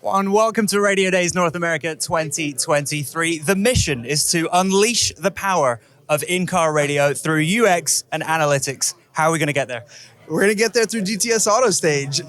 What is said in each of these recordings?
And welcome to Radio Days North America 2023. The mission is to unleash the power of in-car radio through UX and analytics. How are we going to get there? We're going to get there through DTS Auto Stage.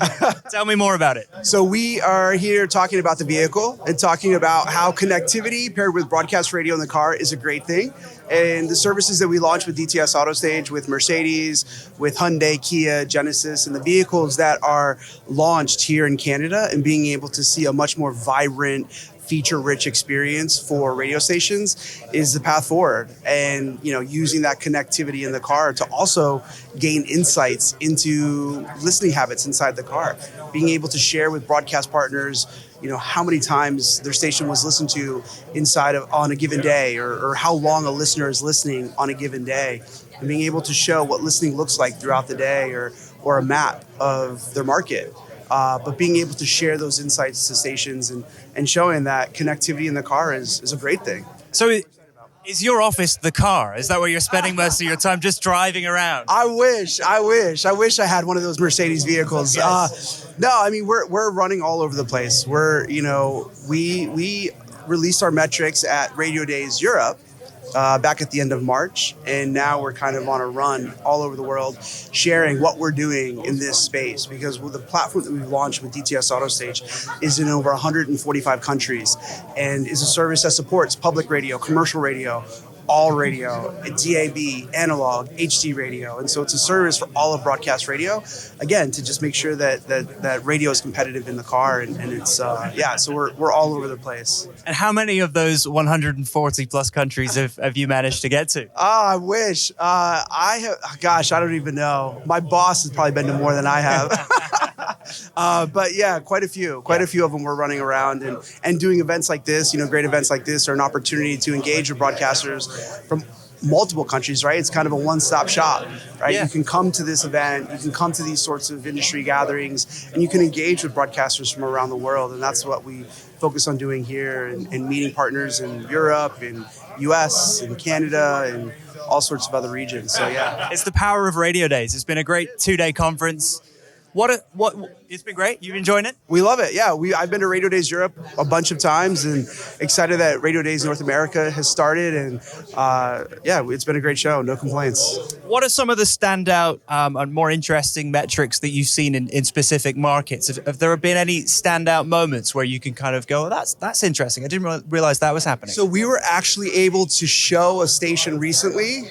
Tell me more about it. So we are here talking about the vehicle and talking about how connectivity paired with broadcast radio in the car is a great thing. And the services that we launched with DTS Auto Stage, with Mercedes, with Hyundai, Kia, Genesis, and the vehicles that are launched here in Canada, and being able to see a much more vibrant, feature-rich experience for radio stations is the path forward. And using that connectivity in the car to also gain insights into listening habits inside the car, being able to share with broadcast partners how many times their station was listened to on a given day, or how long a listener is listening on a given day, and being able to show what listening looks like throughout the day, or a map of their market. But being able to share those insights to stations and showing that connectivity in the car is a great thing. So is your office the car? Is that where you're spending most of your time, just driving around? I wish I had one of those Mercedes vehicles. Yes. No, I mean, we're running all over the place. We released our metrics at Radio Days Europe back at the end of March, and now we're kind of on a run all over the world sharing what we're doing in this space, because the platform that we've launched with DTS Auto Stage is in over 145 countries and is a service that supports public radio, commercial radio, all radio, DAB, analog, HD radio. And so it's a service for all of broadcast radio, again, to just make sure that radio is competitive in the car. And it's, so we're all over the place. And how many of those 140 plus countries have you managed to get to? I wish. I don't even know. My boss has probably been to more than I have. But yeah, quite a few of them were running around and doing events like this. Great events like this are an opportunity to engage with broadcasters from multiple countries, right? It's kind of a one-stop shop, right? Yeah. You can come to this event, you can come to these sorts of industry gatherings, and you can engage with broadcasters from around the world. And that's what we focus on doing here, and meeting partners in Europe, in US, in Canada, and all sorts of other regions. So yeah. It's the power of Radio Days. It's been a great 2-day conference. It's been great. You've enjoyed it? We love it. Yeah, I've been to Radio Days Europe a bunch of times, and excited that Radio Days North America has started. And it's been a great show. No complaints. What are some of the standout and more interesting metrics that you've seen in specific markets? Have there been any standout moments where you can kind of go, oh, that's interesting. I didn't realize that was happening. So we were actually able to show a station recently.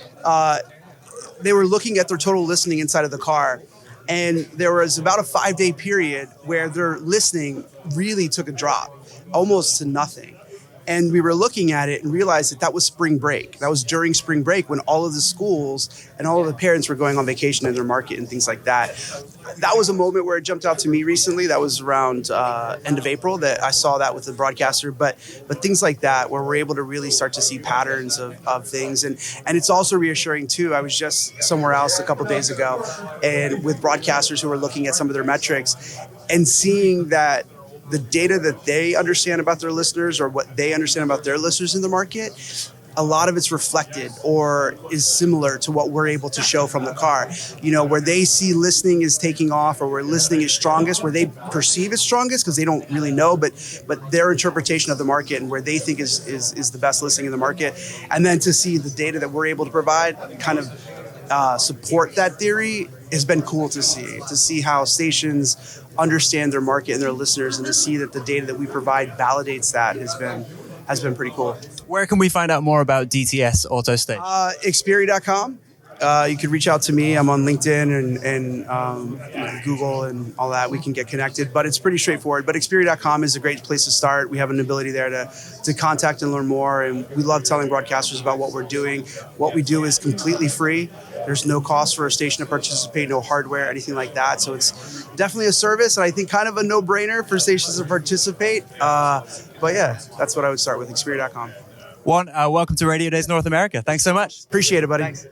They were looking at their total listening inside of the car. And there was about a 5-day period where their listening really took a drop, almost to nothing. And we were looking at it and realized that was spring break. That was during spring break, when all of the schools and all of the parents were going on vacation in their market and things like that. That was a moment where it jumped out to me recently. That was around end of April that I saw that with the broadcaster. But things like that, where we're able to really start to see patterns of things. And it's also reassuring too. I was just somewhere else a couple days ago, and with broadcasters who were looking at some of their metrics and seeing that the data that they understand about their listeners, or what they understand about their listeners in the market, a lot of it's reflected or is similar to what we're able to show from the car. Where they see listening is taking off, or where listening is strongest, where they perceive it's strongest because they don't really know, but their interpretation of the market and where they think is the best listening in the market. And then to see the data that we're able to provide kind of support that theory has been cool to see how stations understand their market and their listeners, and to see that the data that we provide validates that has been pretty cool. Where can we find out more about DTS Auto Stage? Xperi.com. You could reach out to me. I'm on LinkedIn and Google and all that. We can get connected, but it's pretty straightforward. But Xperi.com is a great place to start. We have an ability there to contact and learn more, and we love telling broadcasters about what we're doing. What we do is completely free. There's no cost for a station to participate, no hardware, anything like that. So it's definitely a service, and I think kind of a no-brainer for stations to participate. But yeah, that's what I would start with, Xperi.com. Juan, welcome to Radio Days North America. Thanks so much. Appreciate it, buddy. Thanks.